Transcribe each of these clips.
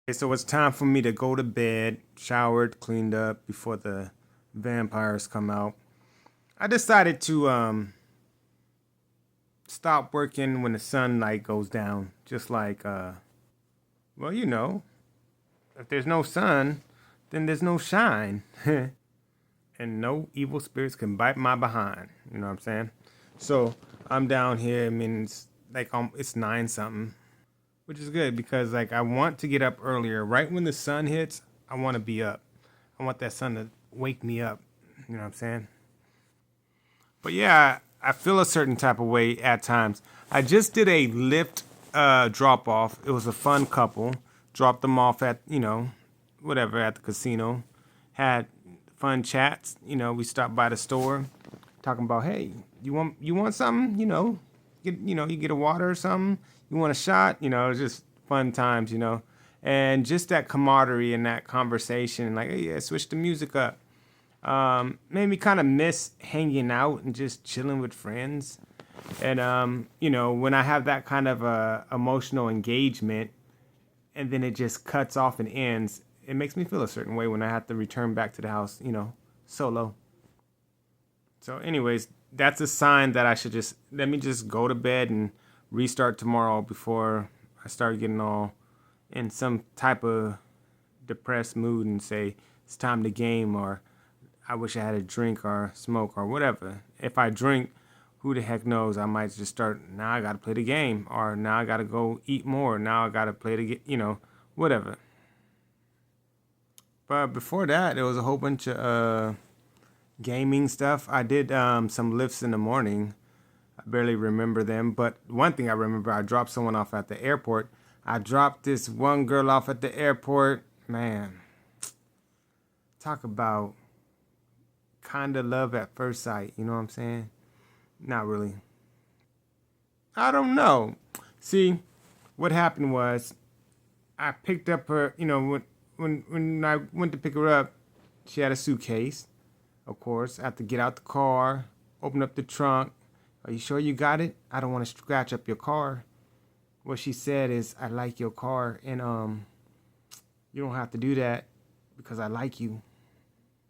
Okay, so it's time for me to go to bed, showered, cleaned up before the vampires come out. I decided to stop working when the sunlight goes down. Just like well, if there's no sun, then there's no shine. And no evil spirits can bite my behind. You know what I'm saying? So I'm down here. I mean, it's like it's 9 something, which is good because like I want to get up earlier. Right when the sun hits, I want to be up. I want that sun to wake me up. You know what I'm saying? But yeah, I feel a certain type of way at times. I just did a Lyft drop off. It was a fun couple. Dropped them off at whatever at the casino. Had fun chats. We stopped by the store, talking about, hey, you want something? You get a water or something. You want a shot? It's just fun times. And just that camaraderie and that conversation, like, hey, yeah, switch the music up. Made me kind of miss hanging out and just chilling with friends. And when I have that kind of emotional engagement, and then it just cuts off and ends, it makes me feel a certain way when I have to return back to the house, solo. So, anyways, that's a sign that I should just let me just go to bed and restart tomorrow before I start getting all in some type of depressed mood and say it's time to game, or I wish I had a drink or smoke or whatever. If I drink, who the heck knows? I might just start, now I got to play the game, or now I got to go eat more. Now I got to play the game, whatever. But before that, there was a whole bunch of gaming stuff. I did some lifts in the morning. I barely remember them, but one thing I remember, I dropped someone off at the airport. I dropped this one girl off at the airport. Man, talk about kind of love at first sight. You know what I'm saying? Not really. I don't know. See, what happened was I picked up her. When I went to pick her up, she had a suitcase. Of course, I have to get out the car, open up the trunk. Are you sure you got it? I don't want to scratch up your car. What she said is, I like your car, and you don't have to do that because I like you.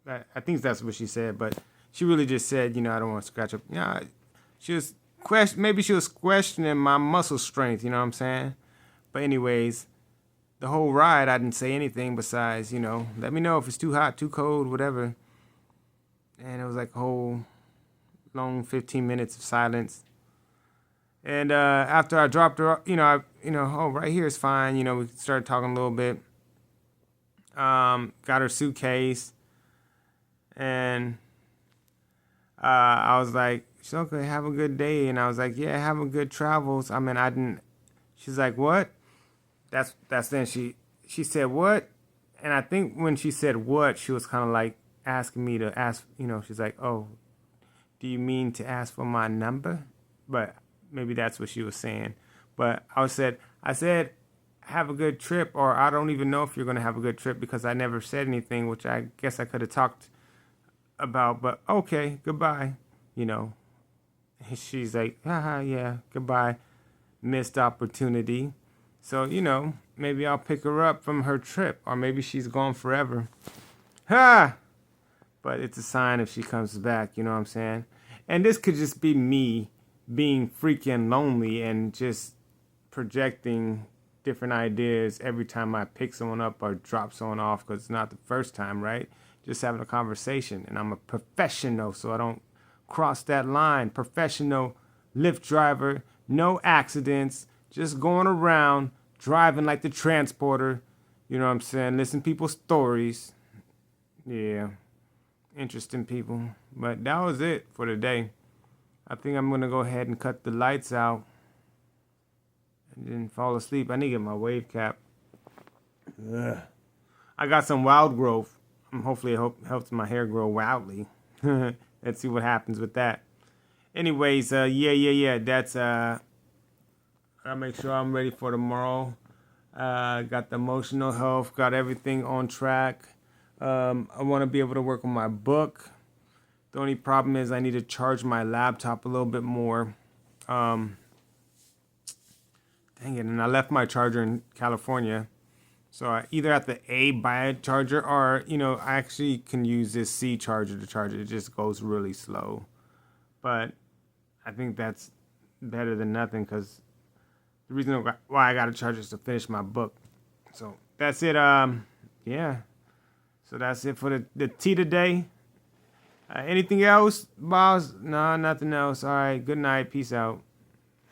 I think that's what she said, but she really just said, I don't want to scratch up. She was maybe she was questioning my muscle strength. You know what I'm saying? But anyways, the whole ride, I didn't say anything besides, let me know if it's too hot, too cold, whatever. And it was like a whole long 15 minutes of silence. And after I dropped her, oh, right here is fine. We started talking a little bit. Got her suitcase, and I was like, she's okay, have a good day. And I was like, yeah, have a good travels. I mean, I didn't. She's like, what? That's then she said what? And I think when she said what, she was kind of like asking me to ask. She's like, oh, do you mean to ask for my number? But maybe that's what she was saying. But I said, have a good trip, or I don't even know if you're gonna have a good trip because I never said anything, which I guess I could have talked about. But okay, goodbye. You know, she's like, haha, yeah, goodbye, missed opportunity. So maybe I'll pick her up from her trip, or maybe she's gone forever. Ha! But it's a sign if she comes back. You know what I'm saying? And this could just be me being freaking lonely and just projecting different ideas every time I pick someone up or drop someone off, because it's not the first time, right? Just having a conversation. And I'm a professional, so I don't cross that line. Professional Lyft driver, no accidents, just going around driving like the transporter. You know what I'm saying? Listen to people's stories. Yeah, interesting people. But that was it for today. I think I'm gonna go ahead and cut the lights out and then fall asleep. I need to get my wave cap. Ugh. I got some wild growth. Hopefully it helps my hair grow wildly. Let's see what happens with that. Anyways, yeah. That's I'll make sure I'm ready for tomorrow. Got the emotional health, got everything on track. I want to be able to work on my book. The only problem is I need to charge my laptop a little bit more. Dang it, and I left my charger in California. So I either have to buy a charger, or I actually can use this C charger to charge it. It just goes really slow, but I think that's better than nothing, because the reason why I got to charge is to finish my book. So that's it. Yeah. So that's it for the tea today. Anything else, boss? No, nothing else. All right. Good night. Peace out.